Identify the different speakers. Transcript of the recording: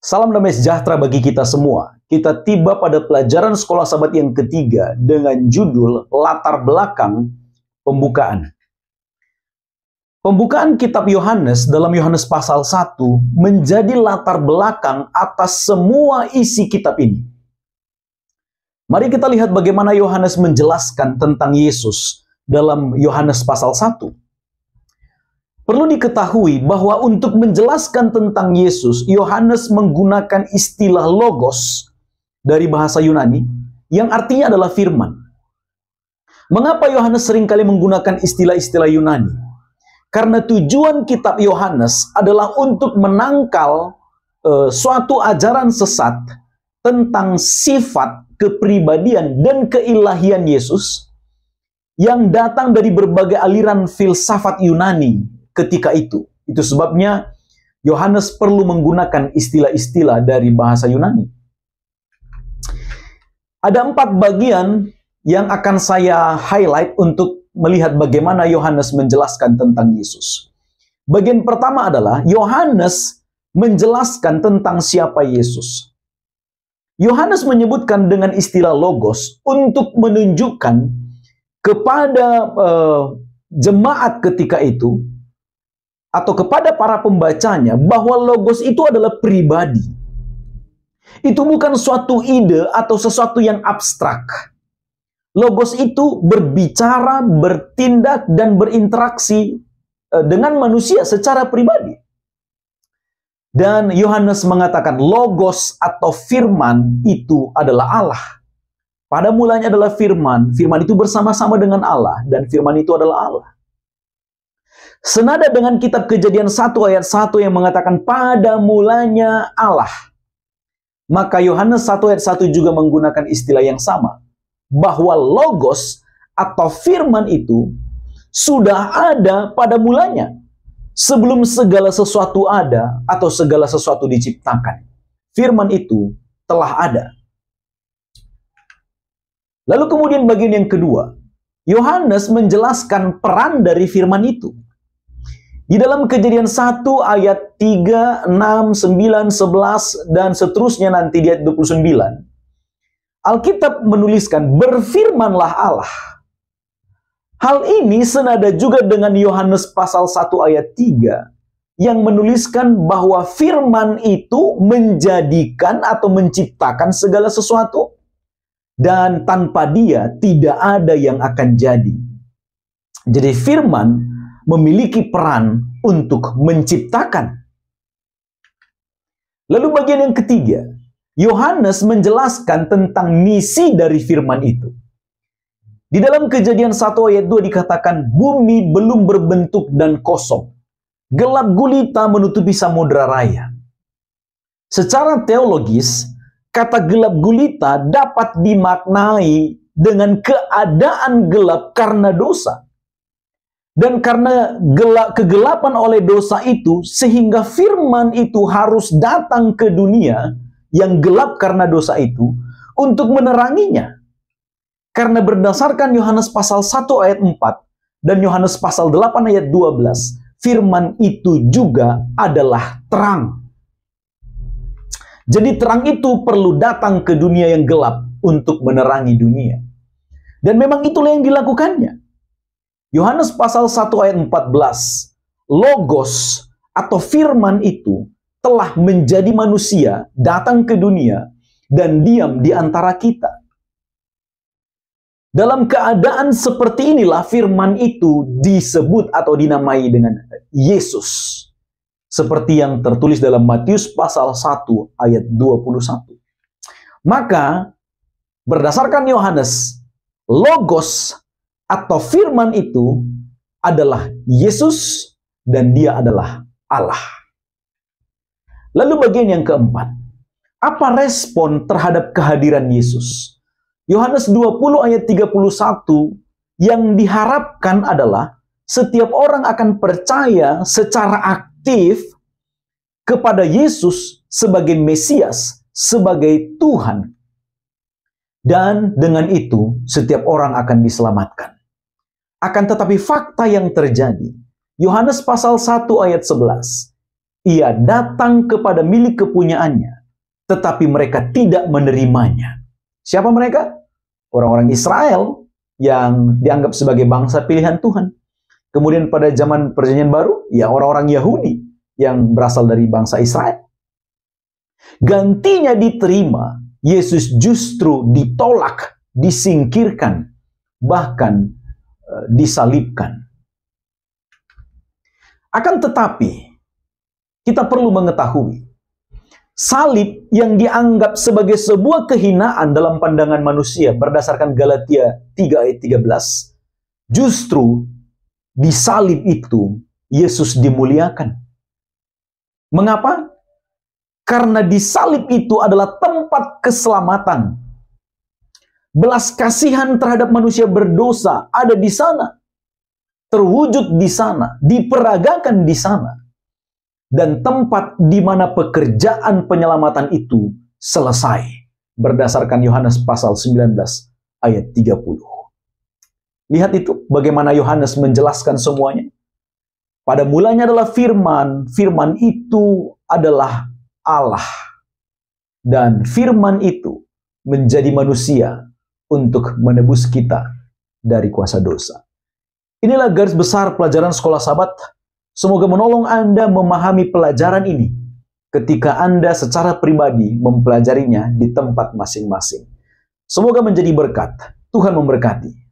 Speaker 1: Salam damai sejahtera bagi kita semua. Kita tiba pada pelajaran sekolah sahabat yang ketiga dengan judul Latar Belakang Pembukaan. Pembukaan kitab Yohanes dalam Yohanes pasal 1 menjadi latar belakang atas semua isi kitab ini. Mari kita lihat bagaimana Yohanes menjelaskan tentang Yesus dalam Yohanes pasal 1. Perlu diketahui bahwa untuk menjelaskan tentang Yesus, Yohanes menggunakan istilah logos dari bahasa Yunani yang artinya adalah firman. Mengapa Yohanes seringkali menggunakan istilah-istilah Yunani? Karena tujuan kitab Yohanes adalah untuk menangkal suatu ajaran sesat tentang sifat, kepribadian, dan keilahian Yesus yang datang dari berbagai aliran filsafat Yunani ketika itu. Itu sebabnya Yohanes perlu menggunakan istilah-istilah dari bahasa Yunani. Ada 4 bagian yang akan saya highlight untuk melihat bagaimana Yohanes menjelaskan tentang Yesus. Bagian pertama adalah Yohanes menjelaskan tentang siapa Yesus. Yohanes menyebutkan dengan istilah logos untuk menunjukkan kepada jemaat ketika itu atau kepada para pembacanya bahwa logos itu adalah pribadi. Itu bukan suatu ide atau sesuatu yang abstrak. Logos itu berbicara, bertindak, dan berinteraksi dengan manusia secara pribadi. Dan Yohanes mengatakan logos atau firman itu adalah Allah. Pada mulanya adalah firman, firman itu bersama-sama dengan Allah, dan firman itu adalah Allah. Senada dengan kitab Kejadian 1 ayat 1 yang mengatakan pada mulanya Allah. Maka Yohanes 1 ayat 1 juga menggunakan istilah yang sama. Bahwa logos atau firman itu sudah ada pada mulanya. Sebelum segala sesuatu ada atau segala sesuatu diciptakan. Firman itu telah ada. Lalu kemudian bagian yang kedua. Yohanes menjelaskan peran dari firman itu. Di dalam Kejadian 1 ayat 3, 6, 9, 11 dan seterusnya nanti di ayat 29. Alkitab menuliskan, berfirmanlah Allah. Hal ini senada juga dengan Yohanes pasal 1 ayat 3, yang menuliskan bahwa firman itu menjadikan atau menciptakan segala sesuatu, dan tanpa dia tidak ada yang akan jadi. Jadi firman memiliki peran untuk menciptakan. Lalu bagian yang ketiga, Yohanes menjelaskan tentang misi dari firman itu. Di dalam Kejadian 1 ayat 2 dikatakan, bumi belum berbentuk dan kosong. Gelap gulita menutupi samudera raya. Secara teologis, kata gelap gulita dapat dimaknai dengan keadaan gelap karena dosa. Dan karena kegelapan oleh dosa itu, sehingga firman itu harus datang ke dunia yang gelap karena dosa itu, untuk meneranginya. Karena berdasarkan Yohanes pasal 1 ayat 4 dan Yohanes pasal 8 ayat 12, firman itu juga adalah terang. Jadi terang itu perlu datang ke dunia yang gelap untuk menerangi dunia. Dan memang itulah yang dilakukannya. Yohanes pasal 1 ayat 14, logos atau firman itu telah menjadi manusia, datang ke dunia, dan diam di antara kita. Dalam keadaan seperti inilah firman itu disebut atau dinamai dengan Yesus. Seperti yang tertulis dalam Matius pasal 1 ayat 21. Maka, berdasarkan Yohanes, logos atau firman itu adalah Yesus dan dia adalah Allah. Lalu bagian yang keempat, apa respon terhadap kehadiran Yesus? Yohanes 20 ayat 31 yang diharapkan adalah setiap orang akan percaya secara aktif kepada Yesus sebagai Mesias, sebagai Tuhan. Dan dengan itu setiap orang akan diselamatkan. Akan tetapi fakta yang terjadi, Yohanes pasal 1 ayat 11, Ia datang kepada milik kepunyaannya, tetapi mereka tidak menerimanya. Siapa mereka? Orang-orang Israel yang dianggap sebagai bangsa pilihan Tuhan. Kemudian pada zaman Perjanjian Baru, ya orang-orang Yahudi yang berasal dari bangsa Israel. Gantinya diterima, Yesus justru ditolak, disingkirkan, bahkan disalibkan. Akan tetapi, kita perlu mengetahui, salib yang dianggap sebagai sebuah kehinaan dalam pandangan manusia berdasarkan Galatia 3 ayat 13, justru di salib itu Yesus dimuliakan. Mengapa? Karena di salib itu adalah tempat keselamatan. Belas kasihan terhadap manusia berdosa ada di sana. Terwujud di sana, diperagakan di sana. Dan tempat di mana pekerjaan penyelamatan itu selesai. Berdasarkan Yohanes pasal 19 ayat 30. Lihat itu, bagaimana Yohanes menjelaskan semuanya. Pada mulanya adalah firman, firman itu adalah Allah. Dan firman itu menjadi manusia untuk menebus kita dari kuasa dosa. Inilah garis besar pelajaran Sekolah Sabat. Semoga menolong Anda memahami pelajaran ini ketika Anda secara pribadi mempelajarinya di tempat masing-masing. Semoga menjadi berkat. Tuhan memberkati.